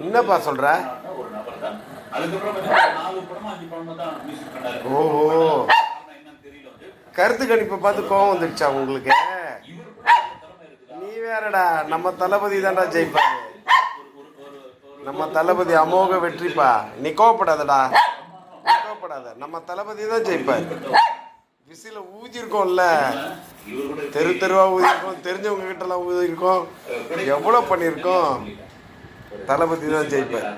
என்னப்பா சொல்ற? ஓஹோ, கருத்து கணிப்பை பார்த்து கோவம் வந்துடுச்சா உங்களுக்கு? நீ வேறடா, நம்ம தளபதி தான்டா ஜெயிப்பாரு. நம்ம தளபதி அமோக வெற்றிப்பா. நீ கோவப்படாதடா, கோவப்படாத. நம்ம தளபதி தான் ஜெயிப்பார். விசில ஊதிருக்கோம்ல, தெரு தெருவா ஊதிருக்கோம், தெரிஞ்சவங்க கிட்டலாம் ஊதிருக்கோம், எவ்வளோ பண்ணியிருக்கோம். தளபதி தான் ஜெயிப்பார்.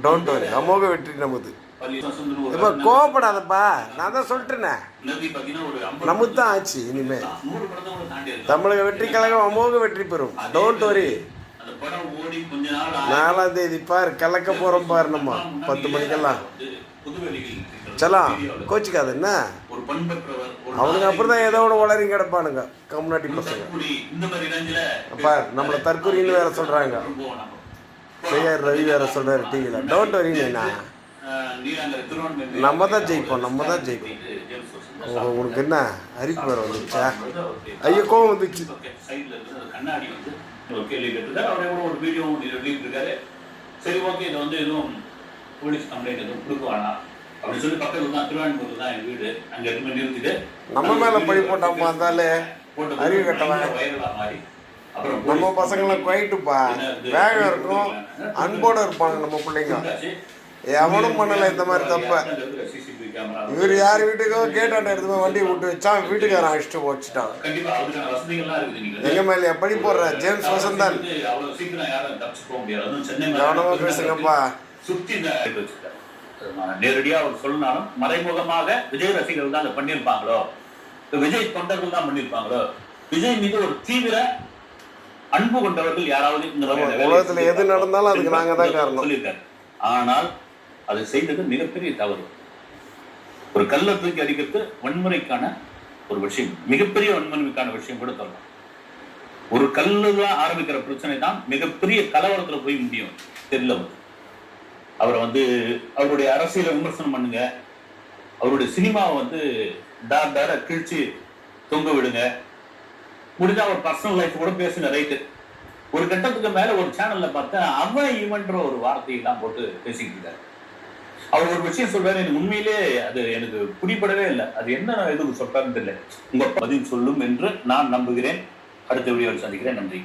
டோன்ட் வரி, அமோக வெற்றி நமது. இப்போ கோவப்படாதப்பா, நான் தான் சொல்லிட்டேனே, நமக்கு தான் ஆச்சு. இனிமே தமிழக வெற்றி கழகம் அமோக வெற்றி பெறும். Don't worry. 4ஆம் தேதி பார், கலக்க போறோம் பாரு. நம்ம 10 மணிக்கெல்லாம் சலாம், கோச்சிக்காது என்ன. அவனுங்க அப்படிதான் ஏதோ ஒன்று உளறி கிடப்பானுங்க கம்யூனிட்டி பசங்க. அப்பா நம்மளை தற்கொலைன்னு வேற சொல்றாங்க. செய்யார் ரவி வேற சொல்றாரு டிவியில. டோன்ட் வரிண்ணா, நம்ம தான் ஜெயிப்போம், நம்ம தான் ஜெயிப்போம். உனக்கு என்ன அரிப்பு வேற வந்துச்சா? ஐயோ கோவம் வந்துச்சு. ஒரு கேள்வி கேட்டிருக்காரு. அவரே கூட ஒரு வீடியோ வெளியிட்டிருக்காரு. சரி, ஓகே, இதை வந்து எதுவும் போலீஸ் கம்ப்ளைண்ட் எதுவும் கொடுக்க வேணாம் அப்படின்னு சொல்லி பக்கத்தில் தான் திருவான்மூர் தான் என் வீடு, அங்கே எதுவுமே நிறுத்திட்டு நம்ம மேலே பழி போட்டாமா இருந்தாலே அறிவு கட்டலாம். வயலா மாதிரி அப்புறம் நம்ம பசங்களாம் குவைட்டுப்பா, வேகம் இருக்கும், அன்போடு இருப்பாங்க நம்ம பிள்ளைங்க. எவனும் பண்ணலை இந்த மாதிரி தப்ப. இவர் யார் வீட்டுக்கோ கேட்டாண்ட எடுத்து வண்டியை விட்டு வச்சான், வீட்டுக்காரன் அழிச்சிட்டு வச்சுட்டான். எங்க மேலே பழி போடுற ஜேம்ஸ் வசந்தன். கவனமா பேசுங்கப்பா. நேரடியா அவர் சொல்லனாலும் மறைமுகமாக விஜய் ரசிகர்கள் தான் அதை பண்ணியிருப்பாங்களோ, விஜய் தொண்டர்கள் தான் பண்ணியிருப்பாங்களோ, விஜய் மீது ஒரு தீவிர அன்பு கொண்டவர்கள் யாராவது இந்த உலகத்துல எது நடந்தாலும் அதுக்கு நாங்க தான் காரணம் சொல்லியிருக்காரு. ஆனால் அதை செய்தது மிகப்பெரிய தவறு. ஒரு கல்லை தூக்கி அடிக்கிறது வன்முறைக்கான ஒரு விஷயம், மிகப்பெரிய வன்முறைக்கான விஷயம் கூட சொல்லலாம். ஒரு கல்லுதான் ஆரம்பிக்கிற பிரச்சனை தான் மிகப்பெரிய கலவரத்துல போய் முடியும். தெரியல, அவரை வந்து அவருடைய அரசியலை விமர்சனம் பண்ணுங்க, அவருடைய சினிமாவை வந்து டார கிழிச்சு தொங்க விடுங்க, முடிஞ்சா அவர் பர்சனல் லைஃப் கூட பேசுங்க, ரைட்டு. ஒரு கட்டத்துக்கு மேல ஒரு சேனல்ல பார்த்தா அவன் இவன்ற ஒரு வார்த்தையெல்லாம் போட்டு பேசிக்கிட்டு இருக்காரு. அவர் ஒரு விஷயம் சொல்றாரு, எனக்கு உண்மையிலே அது எனக்கு புரிப்படவே இல்லை. அது என்ன எதுக்கு சொல்றாருன்னு தெரியல. உங்க பதில் சொல்லும் என்று நான் நம்புகிறேன். அடுத்த வீடியோவில் சந்திக்கிறேன். நன்றி.